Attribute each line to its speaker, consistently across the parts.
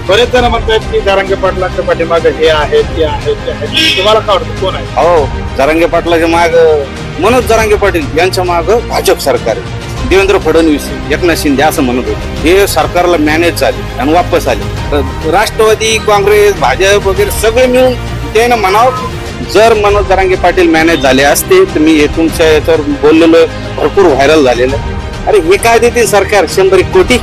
Speaker 1: बरेच जण म्हणतात की जरांगे पाटलांच्या पाठीमागे हे आहेत ते आहेत ते आहेत. तुम्हाला काय वाटतं कोण आहे?
Speaker 2: हो, जरांगे पाटलाच्या माग मनोज जरांगे पाटील यांच्या माग भाजप सरकार आहे. देवेंद्र फडणवीस एकनाथ शिंदे असं म्हणत होते. हे सरकारला मॅनेज झाले आणि वापस आले. राष्ट्रवादी काँग्रेस भाजप वगैरे सगळे मिळून त्यानं म्हणावं, जर मनोज जरांगे पाटील मॅनेज झाले असते तर मी हे तुमच्या याच्यावर बोललेलो भरपूर व्हायरल झालेलं. अरे हे काय देतील सरकार 100 कोटी?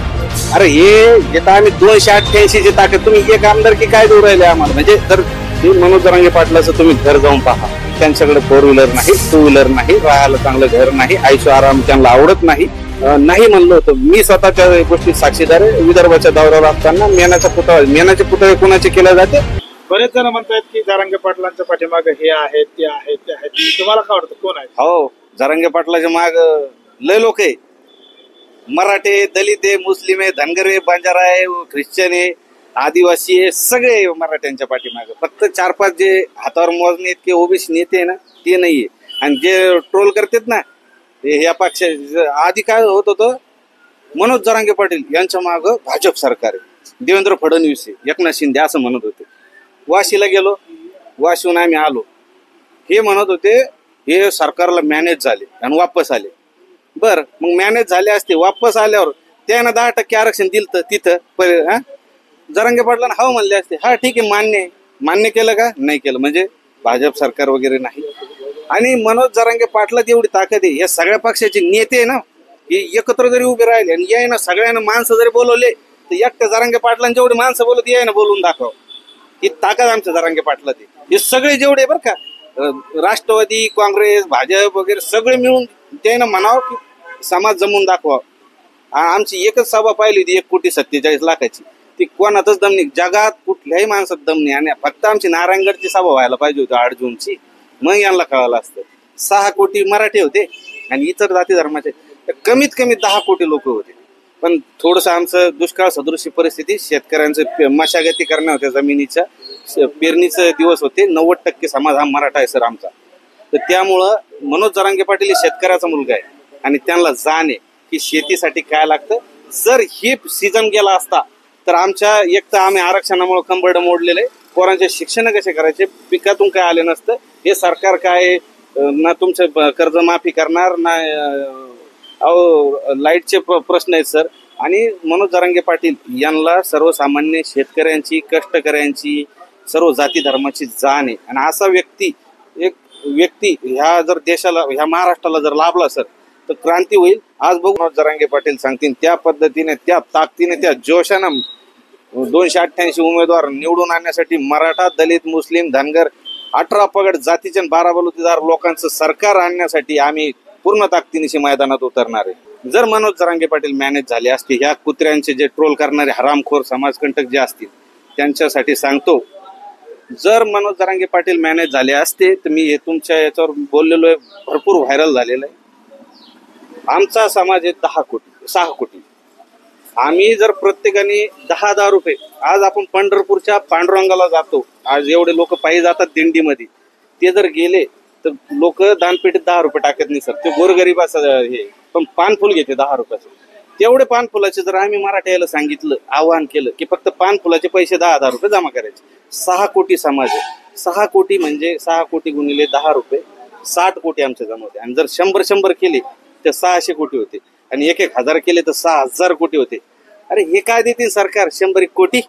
Speaker 2: अरे हे तर आम्ही 288 ची ताकद, तुम्ही एक आमदार की काय देऊ राहिले आम्हाला? म्हणजे तर मनोज जरांगे पाटलाचं तुम्ही घर जाऊन पहा, त्यांच्याकडे 4 व्हीलर नाही, 2 व्हीलर नाही, राहायला चांगलं घर नाही, आयुष्य आराम त्यांना आवडत नाही. नाही म्हणलं होतं मी, स्वतःच्या गोष्टीत साक्षीदार आहे. विदर्भाच्या दौऱ्यावर असताना मेनाचे पुतळे कुणाचे केले जाते.
Speaker 1: बरेच जण म्हणतात की जरांगे पाटलांच्या पाठीमागे हे आहेत ते आहेत ते आहेत. तुम्हाला काय वाटतं कोण आहे?
Speaker 2: हो, जरांगे पाटलाच्या माग लय लोक आहे. मराठे, दलित आहे, मुस्लिम आहे, धनगर आहे, बंजारा आहे, ख्रिश्चन आहे, आदिवासी आहे, सगळे मराठ्यांच्या पाठीमागे. फक्त 4-5 जे हातावर मोजणे इतके ओबीसी नेते आहे ना, ते नाहीये. आणि जे ट्रोल करतात ना या पक्ष, आधी काय होत होतं, मनोज जरांगे पाटील यांच्या माग भाजप सरकार आहे, देवेंद्र फडणवीस आहे, एकनाथ शिंदे असं म्हणत होते. वाशीला गेलो, वाशीहून आम्ही आलो, हे म्हणत होते हे सरकारला मॅनेज झाले आणि वापस आले. बर, मग मॅनेज झाले असते, वापस आल्यावर त्यानं 10% आरक्षण दिलं तिथं जरांगे पाटलांना हो म्हणले असते. हा ठीक आहे, मान्य केलं का? नाही केलं. म्हणजे भाजप सरकार वगैरे नाही. आणि मनोज जरांगे पाटलात एवढी ताकद आहे, या सगळ्या पक्षाचे नेते ना हे एकत्र जरी उभे राहिले आणि या ना सगळ्यांना माणसं जरी बोलवले तर एकट्या जरांगे पाटलांना जेवढी माणसं बोलत या ना बोलून दाखव, ही ताकद आमच्या जरांगे पाटलात आहे. हे सगळे जेवढे बरं का, राष्ट्रवादी काँग्रेस भाजप वगैरे सगळे मिळून त्यानं म्हणावं की समाज जमून दाखवा. आमची एकच सभा पाहिली होती 1,47,00,000 ती कोणातच दम नाही, जगात कुठल्याही माणसात दम नाही. आणि फक्त आमची नारायणगडची सभा व्हायला पाहिजे होती 8 जूनची, मग यांना कळालं असतं. 6 कोटी मराठी होते आणि इतर जाती धर्माचे कमीत कमी 10 कोटी लोक होते. पण थोडस आमचं दुष्काळ सदृश परिस्थिती, शेतकऱ्यांचं मशागती करण्या होत्या, जमिनीच्या पेरणीचे दिवस होते. 90% समाज हा मराठा आहे सर आमचा. तर त्यामुळं मनोज जरांगे पाटील शेतकऱ्याचा मुलगा आहे आणि त्यांना जाण आहे की शेतीसाठी काय लागतं. जर हे सीझन गेला असता तर आमच्या एक तर आम्ही आरक्षणामुळे कंबरड मोडलेले, पोरांचे शिक्षण कसे करायचे, पिकातून काय आले नसतं. हे सरकार काय ना तुमचं कर्जमाफी करणार ना, लाईटचे प्रश्न आहेत सर. आणि मनोज जरांगे पाटील यांना सर्वसामान्य शेतकऱ्यांची, कष्टकऱ्यांची, सर्व जाती धर्माची जाण आहे. आणि असा एक व्यक्ती ह्या जर देशाला, ह्या महाराष्ट्राला जर लाभला सर तर क्रांती होईल. आज बघू मनोज जरांगे पाटील सांगतील त्या पद्धतीने, त्या ताकदीने, त्या जोशानं 288 उमेदवार निवडून आणण्यासाठी मराठा, दलित, मुस्लिम, धनगर 18 पगड जातीचे 12 बलुतेदार लोकांचं सरकार आणण्यासाठी आम्ही पूर्ण ताकदीनिशी मैदानात उतरणार आहे. जर मनोज जरांगे पाटील मॅनेज झाले असते, ह्या कुत्र्यांचे जे ट्रोल करणारे हरामखोर समाजकंटक जे असतील त्यांच्यासाठी सांगतो, जर मनोज जरांगे पाटील मॅनेज झाले असते तर मी हे तुमच्या याच्यावर बोललेलो आहे, भरपूर व्हायरल झालेलं आहे. आमचा समाज आहे 6 कोटी. आम्ही जर प्रत्येकाने 10,000 रुपये, आज आपण पंढरपूरच्या पांडुरंगाला जातो, आज एवढे लोक पायी जातात दिंडीमध्ये, ते जर गेले तर लोक दानपेटीत 10 रुपये टाकत नाही सर. ते गोरगरिबाचं हे पण पानफुल घेते 10 रुपयाचं. तेवढे पानफुलाचे जर आम्ही मराठ्याला सांगितलं, आवाहन केलं की फक्त पानफुलाचे पैसे 10,000 रुपये जमा करायचे. 6 कोटी समाज आहे. 6 कोटी म्हणजे 6 कोटी गुणिले 10 रुपये 60 कोटी आमचे जमा होते. आणि जर 100 केले तर 600 कोटी होते. आणि 1,000 केले तर 6,000 कोटी होते. अरे हे काय देतील सरकार 100 कोटी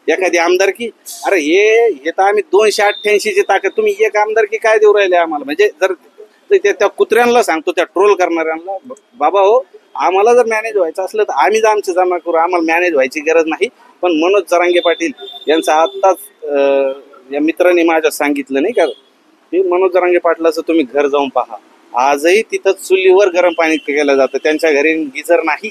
Speaker 2: एखादी आमदारकी? अरे हे तर आम्ही 288 ची ताकद, तुम्ही एक आमदारकी काय देऊ राहिले आम्हाला? म्हणजे जर त्या कुत्र्यांना सांगतो, त्या ट्रोल करणाऱ्यांना, बाबा हो, आम्हाला जर मॅनेज व्हायचं असलं तर आम्ही आमचं जमा करू, आम्हाला मॅनेज व्हायची गरज नाही. पण मनोज जरांगे पाटील यांचा आत्ताच या मित्रांनी माझ्या सांगितलं नाही का, हे मनोज जरांगे पाटलाचं तुम्ही घर जाऊन पहा. आजही तिथं चुलीवर गरम पाणी केलं जातं. त्यांच्या घरी गिझर नाही.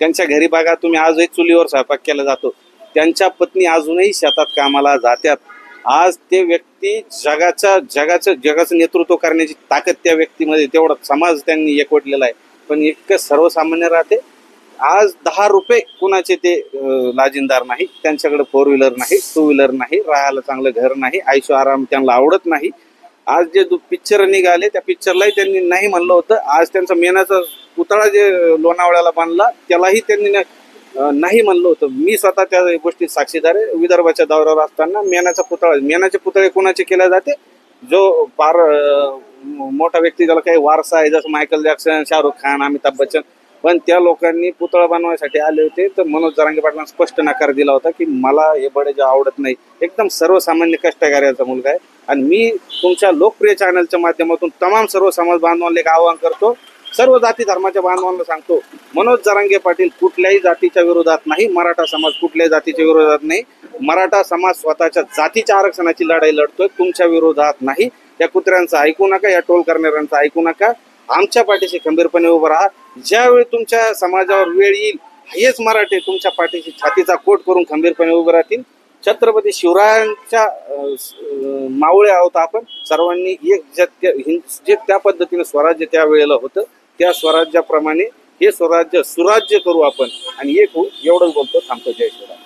Speaker 2: त्यांच्या घरी बघा तुम्ही, आजही चुलीवर स्वयंपाक केला जातो. त्यांच्या पत्नी अजूनही शेतात कामाला जातात. आज ते व्यक्ती जगाचं नेतृत्व करण्याची ताकद त्या व्यक्तीमध्ये, तेवढा समाज त्यांनी एकवटलेला आहे. पण इतकं सर्वसामान्य राहते. आज 10 रुपये कुणाचे ते लाजिनदार नाही. त्यांच्याकडे 4 व्हीलर नाही, 2 व्हीलर नाही, राहायला चांगलं घर नाही, आयुष्य आराम त्यांना आवडत नाही. आज जे पिक्चर निघाले त्या पिक्चरलाही त्यांनी नाही म्हणलं होतं. आज त्यांचा मेनाचा पुतळा जे लोणावळ्याला बांधला त्यालाही त्यांनी नाही म्हणलो होतं. मी स्वतः त्या गोष्टी साक्षीदार आहे. विदर्भाच्या दौऱ्यावर असताना मेणाचे पुतळे कोणाचे केले जाते, जो फार मोठा व्यक्ती, ज्याला काही वारसा आहे, जसं मायकल जॅक्सन, शाहरुख खान, अमिताभ बच्चन, पण त्या लोकांनी पुतळा बनवायसाठी आले होते. तर मनोज जरांगे पाटलांना स्पष्ट नकार दिला होता की मला हे बडेजा आवडत नाही. एकदम सर्वसामान्य कष्टकऱ्याचा मुलगा आहे आणि मी तुमच्या लोकप्रिय चॅनलच्या माध्यमातून तमाम सर्व समाज बांधवांना एक आवाहन करतो, सर्व जाती धर्माच्या बांधवांना सांगतो, मनोज जरांगे पाटील कुठल्याही जातीच्या विरोधात नाही, मराठा समाज कुठल्याही जातीच्या विरोधात नाही. मराठा समाज स्वतःच्या जातीच्या आरक्षणाची लढाई लढतोय, तुमच्या विरोधात नाही. या कुत्र्यांचं ऐकू नका, या टोल करणाऱ्यांचं ऐकू नका. आमच्या पाठीशी खंबीरपणे उभं राहा. ज्यावेळी तुमच्या समाजावर वेळ येईल, हेच मराठे तुमच्या पाठीशी छातीचा कोट करून खंबीरपणे उभे राहतील. छत्रपती शिवरायांच्या मावळे आहोत आपण सर्वांनी. एक जे त्या पद्धतीने स्वराज्य त्या वेळेला होतं, त्या स्वराज्याप्रमाणे हे स्वराज्य सुराज्य करू आपण आणि एक होऊ. एवढंच बोलतो, थांबतो. जय शिवराय.